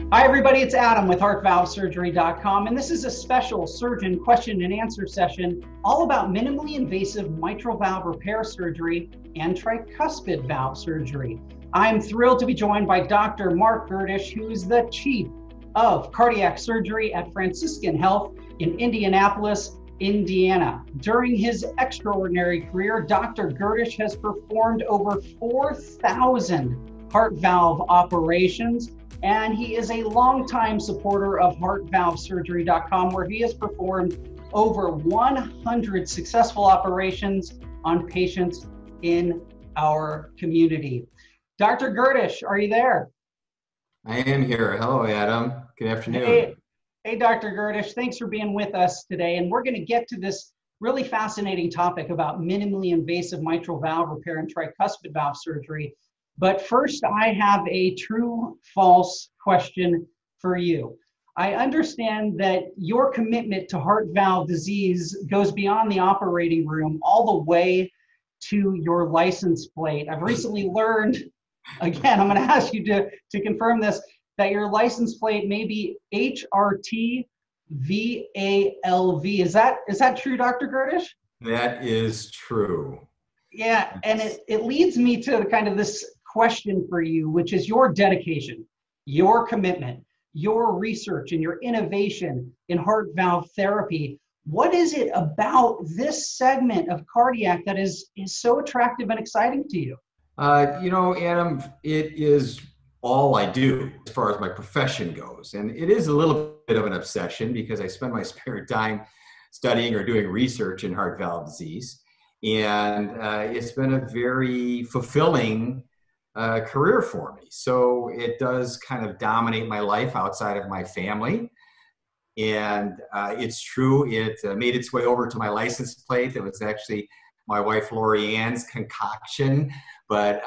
Hi, everybody. It's Adam with HeartValveSurgery.com, and this is a special surgeon question and answer session all about minimally invasive mitral valve repair surgery and tricuspid valve surgery. I'm thrilled to be joined by Dr. Mark Gerdish, who is the Chief of Cardiac Surgery at Franciscan Health in Indianapolis, Indiana. During his extraordinary career, Dr. Gerdish has performed over 4,000 heart valve operations, and he is a longtime supporter of HeartValveSurgery.com, where he has performed over 100 successful operations on patients in our community. Dr. Gerdish, are you there? I am here. Hello, Adam. Good afternoon. Hey, Dr. Gerdish, thanks for being with us today. And we're going to get to this really fascinating topic about minimally invasive mitral valve repair and tricuspid valve surgery. But first, I have a true-false question for you. I understand that your commitment to heart valve disease goes beyond the operating room all the way to your license plate. I've recently learned, again, I'm going to ask you to confirm this, that your license plate may be HRT VALV. Is that true, Dr. Gerdish? That is true. Yeah, and it leads me to kind of this question for you, which is your dedication, your commitment, your research, and your innovation in heart valve therapy. What is it about this segment of cardiac that is so attractive and exciting to you? Adam, it is all I do as far as my profession goes. And it is a little bit of an obsession because I spend my spare time studying or doing research in heart valve disease. And it's been a very fulfilling career for me. So it does kind of dominate my life outside of my family. And it's true, it made its way over to my license plate. It was actually my wife Lori Ann's concoction, but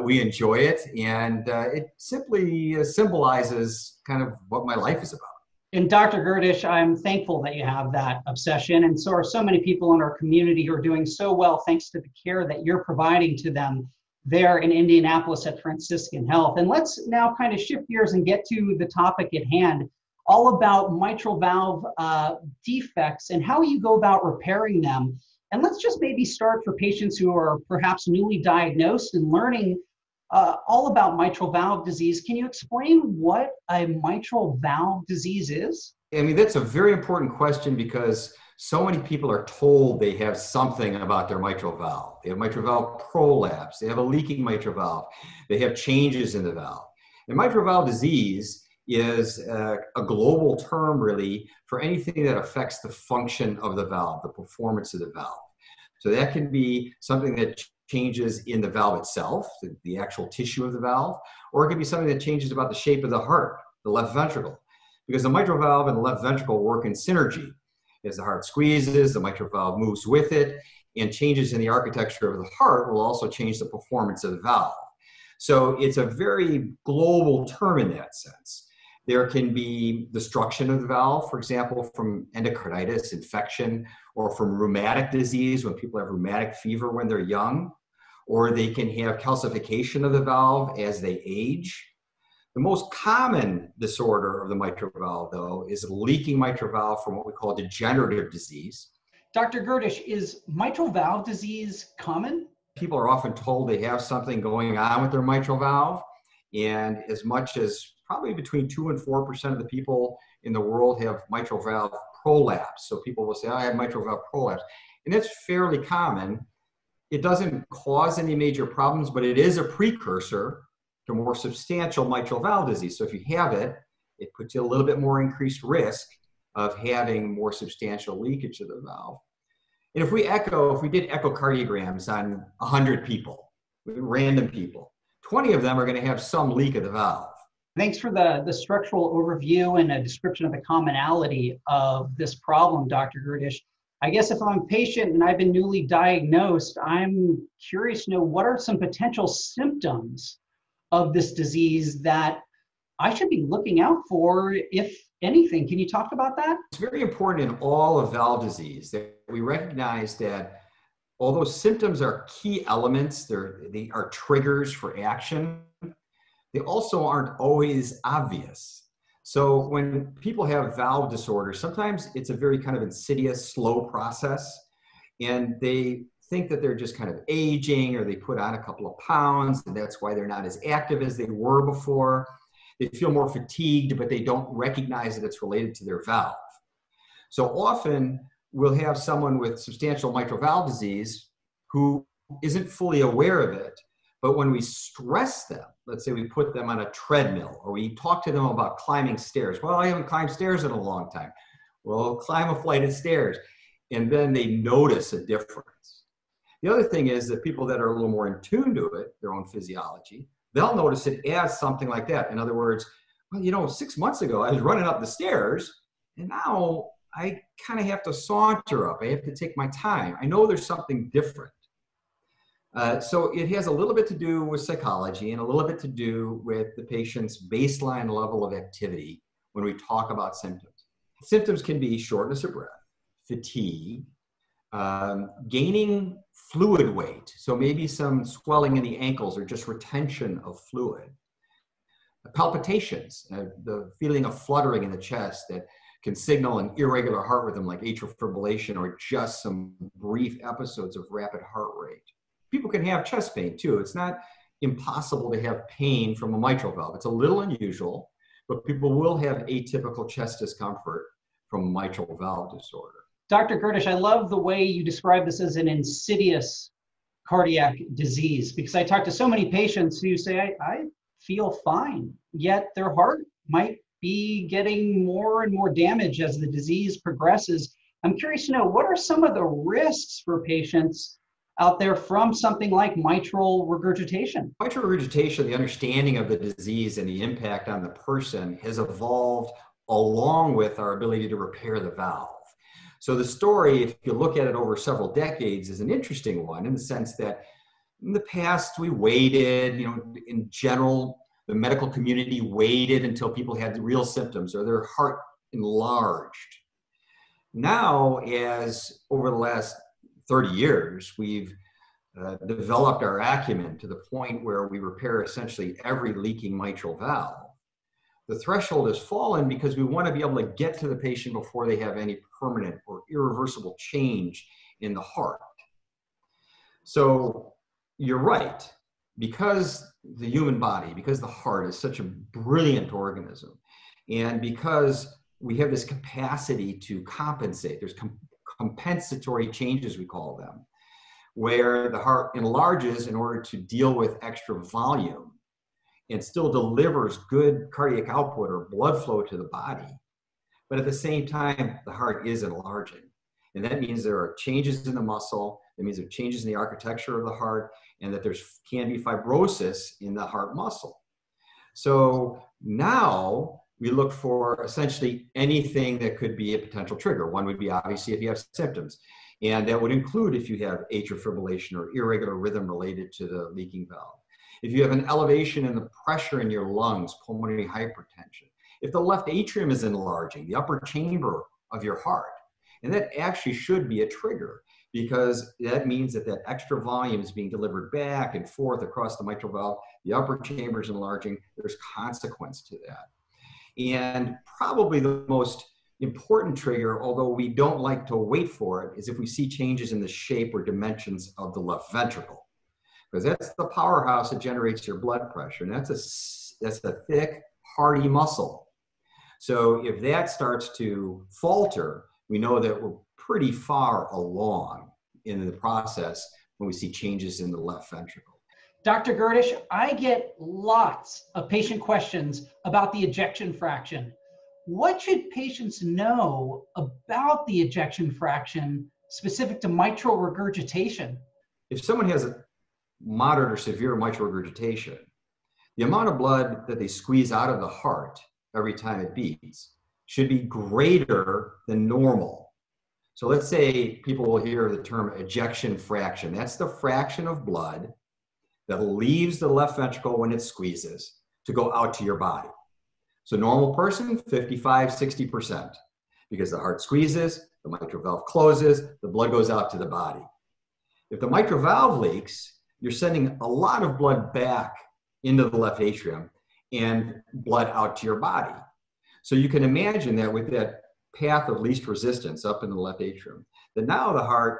we enjoy it. And it simply symbolizes kind of what my life is about. And Dr. Gerdish, I'm thankful that you have that obsession. And so are so many people in our community who are doing so well thanks to the care that you're providing to them there in Indianapolis at Franciscan Health. And let's now kind of shift gears and get to the topic at hand, all about mitral valve defects and how you go about repairing them. And let's just maybe start for patients who are perhaps newly diagnosed and learning all about mitral valve disease. Can you explain what a mitral valve disease is? I mean, that's a very important question because so many people are told they have something about their mitral valve. They have mitral valve prolapse. They have a leaking mitral valve. They have changes in the valve. And mitral valve disease is a global term, really, for anything that affects the function of the valve, the performance of the valve. So that can be something that changes in the valve itself, the actual tissue of the valve, or it can be something that changes about the shape of the heart, the left ventricle. Because the mitral valve and the left ventricle work in synergy. As the heart squeezes, the mitral valve moves with it, and changes in the architecture of the heart will also change the performance of the valve. So it's a very global term in that sense. There can be destruction of the valve, for example, from endocarditis, infection, or from rheumatic disease when people have rheumatic fever when they're young, or they can have calcification of the valve as they age. The most common disorder of the mitral valve, though, is leaking mitral valve from what we call degenerative disease. Dr. Gerdish, is mitral valve disease common? People are often told they have something going on with their mitral valve, and as much as probably between 2 and 4% of the people in the world have mitral valve prolapse. So people will say, I have mitral valve prolapse. And that's fairly common. It doesn't cause any major problems, but it is a precursor to more substantial mitral valve disease. So if you have it, it puts you a little bit more increased risk of having more substantial leakage of the valve. And if we did echocardiograms on 100 people, random people, 20 of them are going to have some leak of the valve. Thanks for the structural overview and a description of the commonality of this problem, Dr. Gerdish. I guess if I'm a patient and I've been newly diagnosed, I'm curious to know what are some potential symptoms of this disease that I should be looking out for, if anything. Can you talk about that? It's very important in all of valve disease that we recognize that although symptoms are key elements, they are triggers for action, they also aren't always obvious. So when people have valve disorders, sometimes it's a very kind of insidious, slow process, and they think that they're just kind of aging, or they put on a couple of pounds, and that's why they're not as active as they were before. They feel more fatigued, but they don't recognize that it's related to their valve. So often we'll have someone with substantial mitral valve disease who isn't fully aware of it, but when we stress them, let's say we put them on a treadmill, or we talk to them about climbing stairs. Well, I haven't climbed stairs in a long time. Well, climb a flight of stairs. And then they notice a difference. The other thing is that people that are a little more in tune to it, their own physiology, they'll notice it as something like that. In other words, well, 6 months ago, I was running up the stairs, and now I kind of have to saunter up. I have to take my time. I know there's something different. So it has a little bit to do with psychology and a little bit to do with the patient's baseline level of activity when we talk about symptoms. Symptoms can be shortness of breath, fatigue, gaining fluid weight, so maybe some swelling in the ankles or just retention of fluid. Palpitations, the feeling of fluttering in the chest that can signal an irregular heart rhythm like atrial fibrillation, or just some brief episodes of rapid heart rate. People can have chest pain too. It's not impossible to have pain from a mitral valve. It's a little unusual, but people will have atypical chest discomfort from mitral valve disorder. Dr. Gerdish, I love the way you describe this as an insidious cardiac disease, because I talk to so many patients who say, I feel fine, yet their heart might be getting more and more damage as the disease progresses. I'm curious to know, what are some of the risks for patients out there from something like mitral regurgitation? Mitral regurgitation, the understanding of the disease and the impact on the person, has evolved along with our ability to repair the valve. So the story, if you look at it over several decades, is an interesting one in the sense that in the past we waited, in general, the medical community waited until people had real symptoms or their heart enlarged. Now, as over the last 30 years, we've developed our acumen to the point where we repair essentially every leaking mitral valve. The threshold has fallen because we want to be able to get to the patient before they have any permanent or irreversible change in the heart. So you're right, because the human body, because the heart is such a brilliant organism, and because we have this capacity to compensate, there's compensatory changes, we call them, where the heart enlarges in order to deal with extra volume and still delivers good cardiac output or blood flow to the body. But at the same time, the heart is enlarging. And that means there are changes in the muscle. That means there are changes in the architecture of the heart, and that there can be fibrosis in the heart muscle. So now we look for essentially anything that could be a potential trigger. One would be obviously if you have symptoms. And that would include if you have atrial fibrillation or irregular rhythm related to the leaking valve. If you have an elevation in the pressure in your lungs, pulmonary hypertension. If the left atrium is enlarging, the upper chamber of your heart. And that actually should be a trigger, because that means that that extra volume is being delivered back and forth across the mitral valve. The upper chamber is enlarging. There's consequence to that. And probably the most important trigger, although we don't like to wait for it, is if we see changes in the shape or dimensions of the left ventricle, because that's the powerhouse that generates your blood pressure. And that's a thick, hardy muscle. So if that starts to falter, we know that we're pretty far along in the process when we see changes in the left ventricle. Dr. Gerdish, I get lots of patient questions about the ejection fraction. What should patients know about the ejection fraction specific to mitral regurgitation? If someone has a moderate or severe mitral regurgitation, the amount of blood that they squeeze out of the heart every time it beats should be greater than normal. So let's say people will hear the term ejection fraction. That's the fraction of blood that leaves the left ventricle when it squeezes to go out to your body. So normal person, 55, 60%, because the heart squeezes, the mitral valve closes, the blood goes out to the body. If the mitral valve leaks, you're sending a lot of blood back into the left atrium and blood out to your body. So you can imagine that with that path of least resistance up in the left atrium, that now the heart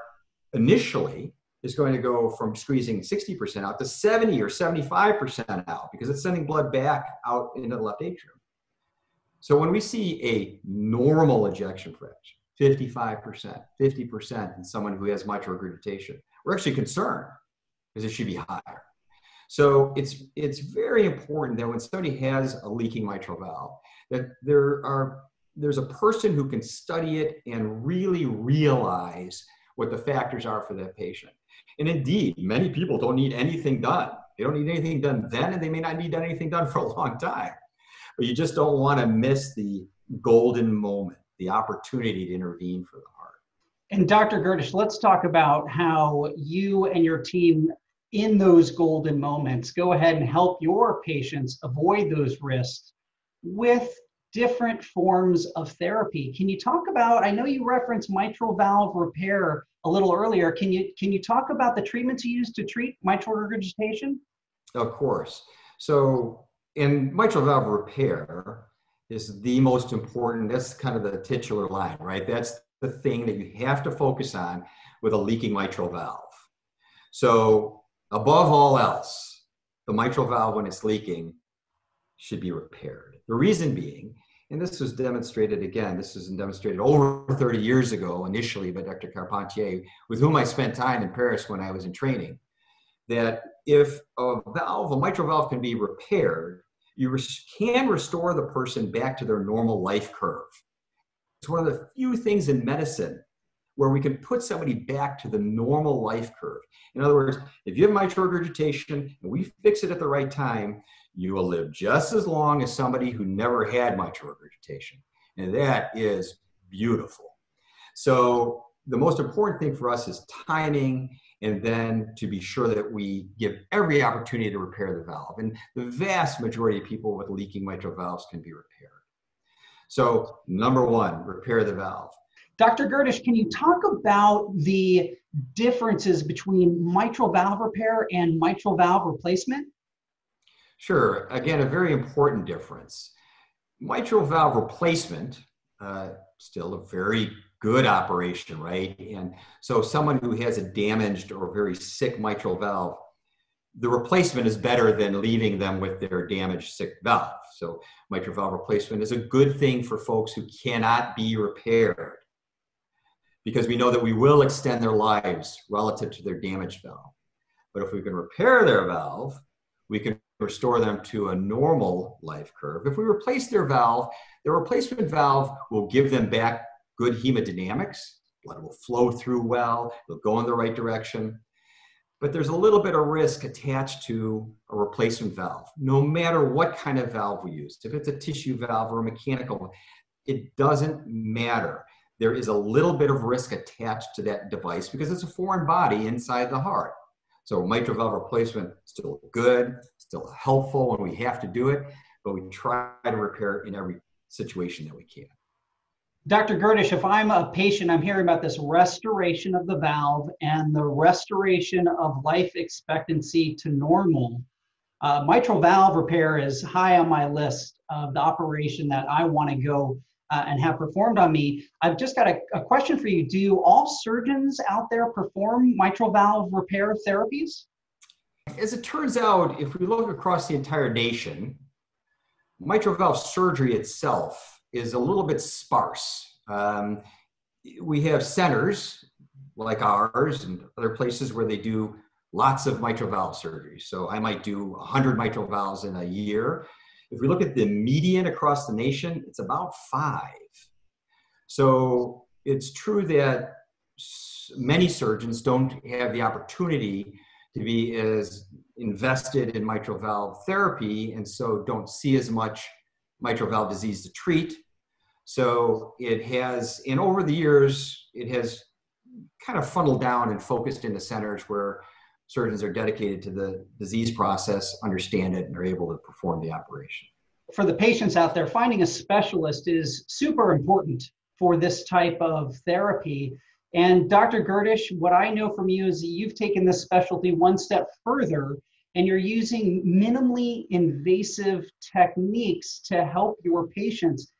initially is going to go from squeezing 60% out to 70 or 75% out because it's sending blood back out into the left atrium. So when we see a normal ejection fraction, 55%, 50% in someone who has mitral regurgitation, we're actually concerned because it should be higher. So it's very important that when somebody has a leaking mitral valve, that there's a person who can study it and really realize what the factors are for that patient. And indeed, many people don't need anything done. They don't need anything done then, and they may not need anything done for a long time. But you just don't want to miss the golden moment, the opportunity to intervene for the heart. And Dr. Gerdish, let's talk about how you and your team in those golden moments go ahead and help your patients avoid those risks with different forms of therapy. Can you talk about, I know you referenced mitral valve repair a little earlier. Can you talk about the treatments you use to treat mitral regurgitation? Of course. So in mitral valve repair is the most important, that's kind of the titular line, right? That's the thing that you have to focus on with a leaking mitral valve. So above all else, the mitral valve, when it's leaking, should be repaired. The reason being, and this was demonstrated again, this was demonstrated over 30 years ago initially by Dr. Carpentier, with whom I spent time in Paris when I was in training, that if a mitral valve can be repaired, you can restore the person back to their normal life curve. It's one of the few things in medicine where we can put somebody back to the normal life curve. In other words, if you have mitral regurgitation and we fix it at the right time, you will live just as long as somebody who never had mitral regurgitation. And that is beautiful. So the most important thing for us is timing, and then to be sure that we give every opportunity to repair the valve. And the vast majority of people with leaking mitral valves can be repaired. So number one, repair the valve. Dr. Gerdish, can you talk about the differences between mitral valve repair and mitral valve replacement? Sure. Again, a very important difference. Mitral valve replacement, still a very good operation, right? And so someone who has a damaged or very sick mitral valve, the replacement is better than leaving them with their damaged, sick valve. So mitral valve replacement is a good thing for folks who cannot be repaired, because we know that we will extend their lives relative to their damaged valve. But if we can repair their valve, we can restore them to a normal life curve. If we replace their valve, the replacement valve will give them back good hemodynamics. Blood will flow through well, it'll go in the right direction. But there's a little bit of risk attached to a replacement valve, no matter what kind of valve we use. If it's a tissue valve or a mechanical one, it doesn't matter. There is a little bit of risk attached to that device because it's a foreign body inside the heart. So mitral valve replacement is still good, still helpful when we have to do it, but we try to repair it in every situation that we can. Dr. Gerdish, if I'm a patient, I'm hearing about this restoration of the valve and the restoration of life expectancy to normal. Mitral valve repair is high on my list of the operation that I want to go and have performed on me. I've just got a question for you. Do all surgeons out there perform mitral valve repair therapies? As it turns out, if we look across the entire nation, mitral valve surgery itself is a little bit sparse. We have centers like ours and other places where they do lots of mitral valve surgery. So I might do 100 mitral valves in a year. If we look at the median across the nation, it's about 5. So it's true that many surgeons don't have the opportunity to be as invested in mitral valve therapy, and so don't see as much mitral valve disease to treat. So it has, and over the years, it has kind of funneled down and focused into centers where surgeons are dedicated to the disease process, understand it, and are able to perform the operation. For the patients out there, finding a specialist is super important for this type of therapy. And Dr. Gerdish, what I know from you is that you've taken this specialty one step further, and you're using minimally invasive techniques to help your patients.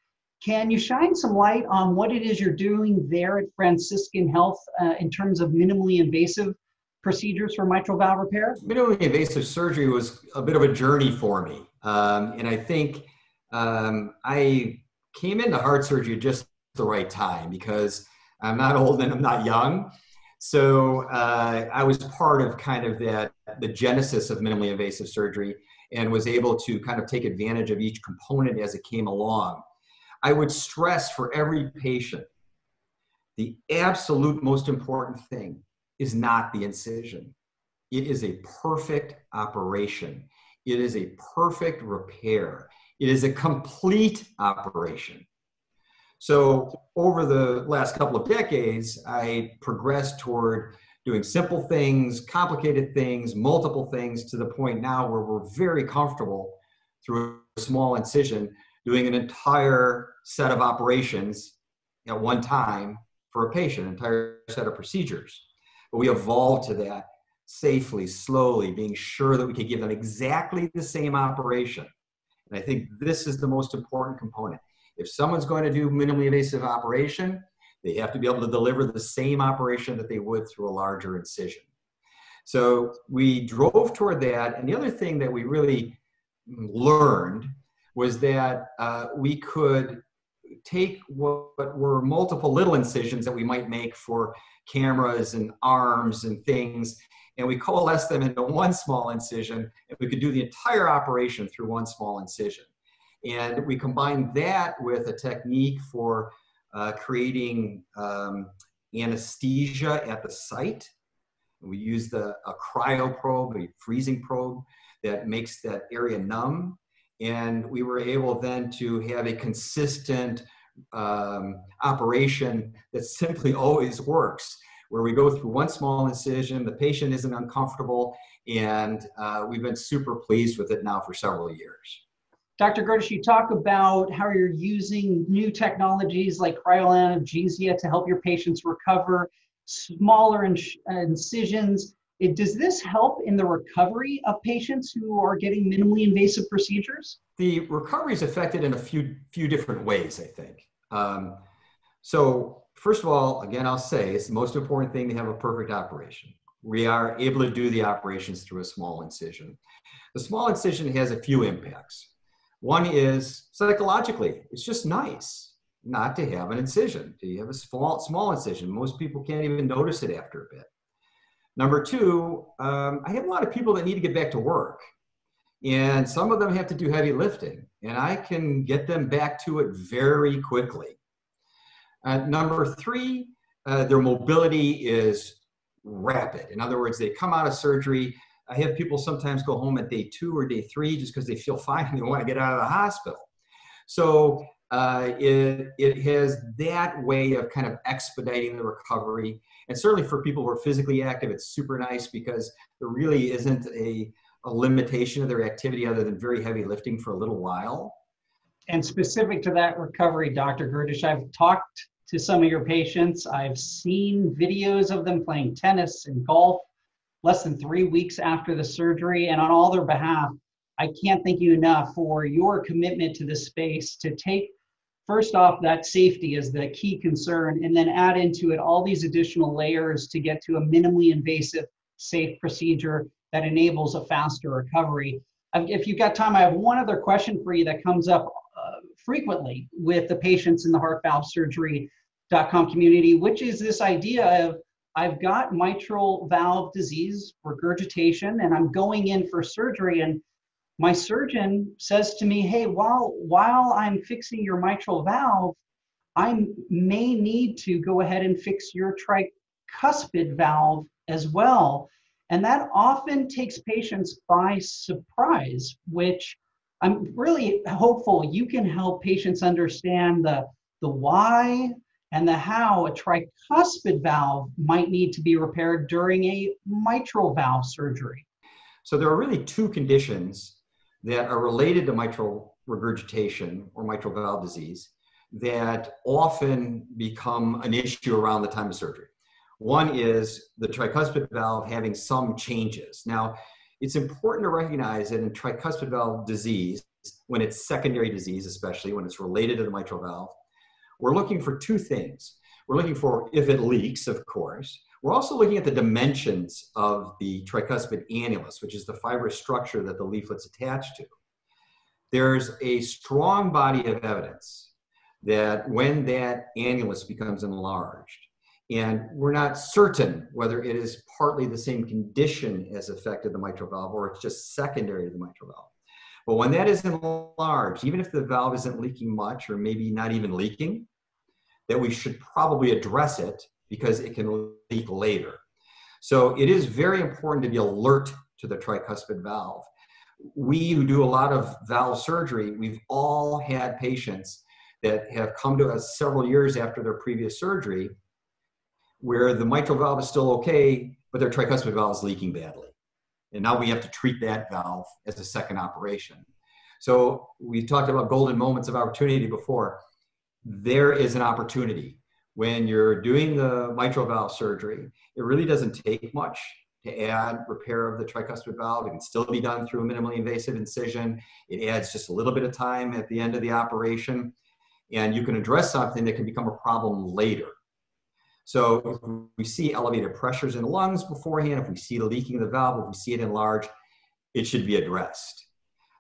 Can you shine some light on what it is you're doing there at Franciscan Health in terms of minimally invasive procedures for mitral valve repair? Minimally invasive surgery was a bit of a journey for me. And I think I came into heart surgery just the right time because I'm not old and I'm not young. So I was part of kind of the genesis of minimally invasive surgery and was able to kind of take advantage of each component as it came along. I would stress for every patient, the absolute most important thing is not the incision. It is a perfect operation. It is a perfect repair. It is a complete operation. So over the last couple of decades, I progressed toward doing simple things, complicated things, multiple things, to the point now where we're very comfortable through a small incision doing an entire set of operations at one time for a patient, an entire set of procedures. But we evolved to that safely, slowly, being sure that we could give them exactly the same operation. And I think this is the most important component. If someone's going to do minimally invasive operation, they have to be able to deliver the same operation that they would through a larger incision. So we drove toward that. And the other thing that we really learned was that we could take what were multiple little incisions that we might make for cameras and arms and things, and we coalesce them into one small incision, and we could do the entire operation through one small incision. And we combined that with a technique for creating anesthesia at the site. We used a cryo probe, a freezing probe that makes that area numb. And we were able then to have a consistent operation that simply always works, where we go through one small incision, the patient isn't uncomfortable, and we've been super pleased with it now for several years. Dr. Gerdish, you talk about how you're using new technologies like cryoanalgesia to help your patients recover, smaller incisions. Does this help in the recovery of patients who are getting minimally invasive procedures? The recovery is affected in a few different ways, I think. So first of all, again, I'll say it's the most important thing to have a perfect operation. We are able to do the operations through a small incision. The small incision has a few impacts. One is psychologically, it's just nice not to have an incision. You have a small incision. Most people can't even notice it after a bit. Number two, I have a lot of people that need to get back to work, and some of them have to do heavy lifting, and I can get them back to it very quickly. Number three, their mobility is rapid. In other words, they come out of surgery. I have people sometimes go home at day 2 or day 3 just because they feel fine and they want to get out of the hospital. So it has that way of kind of expediting the recovery. And certainly for people who are physically active, it's super nice because there really isn't a limitation of their activity other than very heavy lifting for a little while. And specific to that recovery, Dr. Gerdish, I've talked to some of your patients. I've seen videos of them playing tennis and golf less than 3 weeks after the surgery. And on all their behalf, I can't thank you enough for your commitment to this space to take, first off, that safety is the key concern, and then add into it all these additional layers to get to a minimally invasive, safe procedure that enables a faster recovery. If you've got time, I have one other question for you that comes up frequently with the patients in the heartvalvesurgery.com community, which is this idea of, I've got mitral valve disease, regurgitation, and I'm going in for surgery, and my surgeon says to me, hey, while I'm fixing your mitral valve, I may need to go ahead and fix your tricuspid valve as well. And that often takes patients by surprise, which I'm really hopeful you can help patients understand the why and the how a tricuspid valve might need to be repaired during a mitral valve surgery. So there are really 2 conditions that are related to mitral regurgitation or mitral valve disease that often become an issue around the time of surgery. One is the tricuspid valve having some changes. Now, it's important to recognize that in tricuspid valve disease, when it's secondary disease, especially when it's related to the mitral valve, we're looking for two things. We're looking for if it leaks, of course. We're also looking at the dimensions of the tricuspid annulus, which is the fibrous structure that the leaflet's attached to. There's a strong body of evidence that when that annulus becomes enlarged, and we're not certain whether it is partly the same condition as affected the mitral valve or it's just secondary to the mitral valve. But when that is enlarged, even if the valve isn't leaking much or maybe not even leaking, that we should probably address it because it can leak later. So it is very important to be alert to the tricuspid valve. We who do a lot of valve surgery, we've all had patients that have come to us several years after their previous surgery where the mitral valve is still okay, but their tricuspid valve is leaking badly. And now we have to treat that valve as a second operation. So we talked about golden moments of opportunity before. There is an opportunity. When you're doing the mitral valve surgery, it really doesn't take much to add repair of the tricuspid valve. It can still be done through a minimally invasive incision. It adds just a little bit of time at the end of the operation. And you can address something that can become a problem later. So if we see elevated pressures in the lungs beforehand, if we see the leaking of the valve, if we see it enlarged, it should be addressed.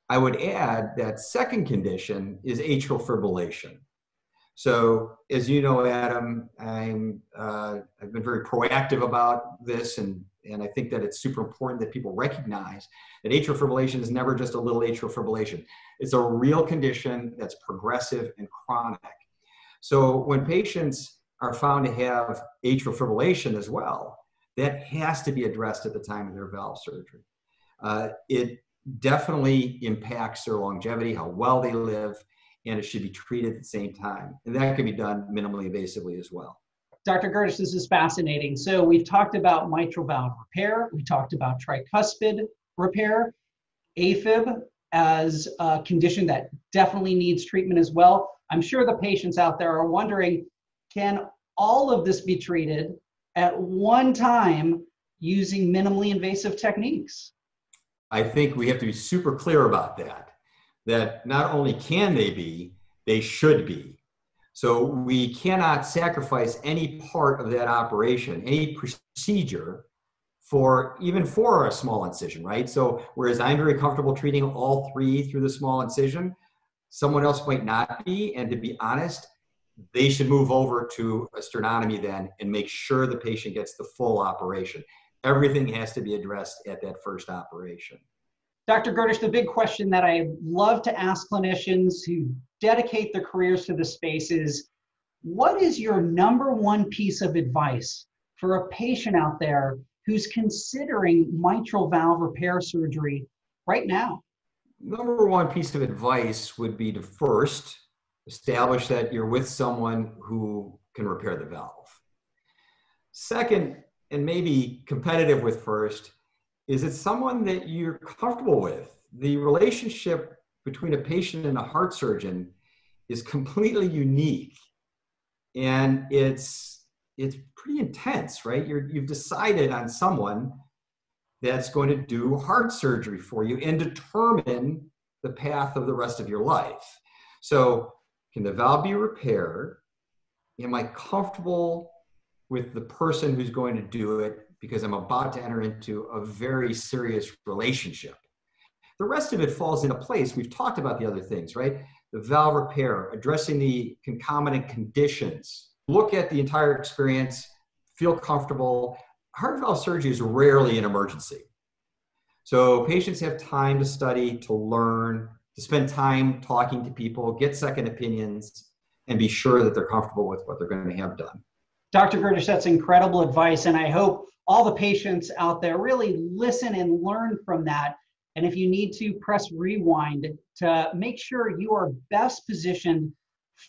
I would add that second condition is atrial fibrillation. So as you know, Adam, I've been very proactive about this, and I think that it's super important that people recognize that atrial fibrillation is never just a little atrial fibrillation. It's a real condition that's progressive and chronic. So when patients are found to have atrial fibrillation as well, that has to be addressed at the time of their valve surgery. It definitely impacts their longevity, how well they live, and it should be treated at the same time. And that can be done minimally invasively as well. Dr. Gerdish, this is fascinating. So we've talked about mitral valve repair. We talked about tricuspid repair, AFib as a condition that definitely needs treatment as well. I'm sure the patients out there are wondering, can all of this be treated at one time using minimally invasive techniques? I think we have to be super clear about that not only can they be, they should be. So we cannot sacrifice any part of that operation, any procedure even for a small incision, right? So whereas I'm very comfortable treating all three through the small incision, someone else might not be, and to be honest, they should move over to a sternotomy then and make sure the patient gets the full operation. Everything has to be addressed at that first operation. Dr. Gerdish, the big question that I love to ask clinicians who dedicate their careers to the space is, what is your number one piece of advice for a patient out there who's considering mitral valve repair surgery right now? Number one piece of advice would be to first establish that you're with someone who can repair the valve. Second, and maybe competitive with first, is it someone that you're comfortable with? The relationship between a patient and a heart surgeon is completely unique, and it's pretty intense, right? You've decided on someone that's going to do heart surgery for you and determine the path of the rest of your life. So can the valve be repaired? Am I comfortable with the person who's going to do it because I'm about to enter into a very serious relationship? The rest of it falls into place. We've talked about the other things, right? The valve repair, addressing the concomitant conditions. Look at the entire experience, feel comfortable. Heart valve surgery is rarely an emergency. So patients have time to study, to learn, to spend time talking to people, get second opinions, and be sure that they're comfortable with what they're going to have done. Dr. Gerdish, that's incredible advice, and I hope all the patients out there really listen and learn from that. And if you need to, press rewind to make sure you are best positioned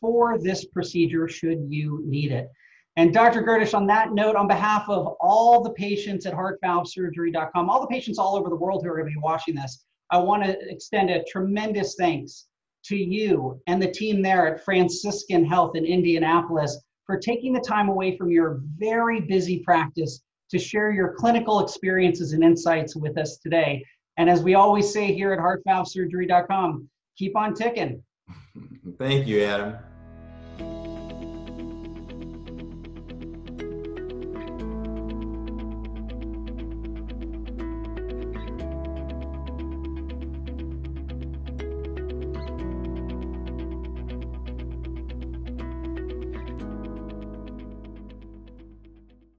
for this procedure should you need it. And Dr. Gerdish, on that note, on behalf of all the patients at heartvalvesurgery.com, all the patients all over the world who are going to be watching this, I want to extend a tremendous thanks to you and the team there at Franciscan Health in Indianapolis for taking the time away from your very busy practice to share your clinical experiences and insights with us today. And as we always say here at heartvalvesurgery.com, keep on ticking. Thank you, Adam.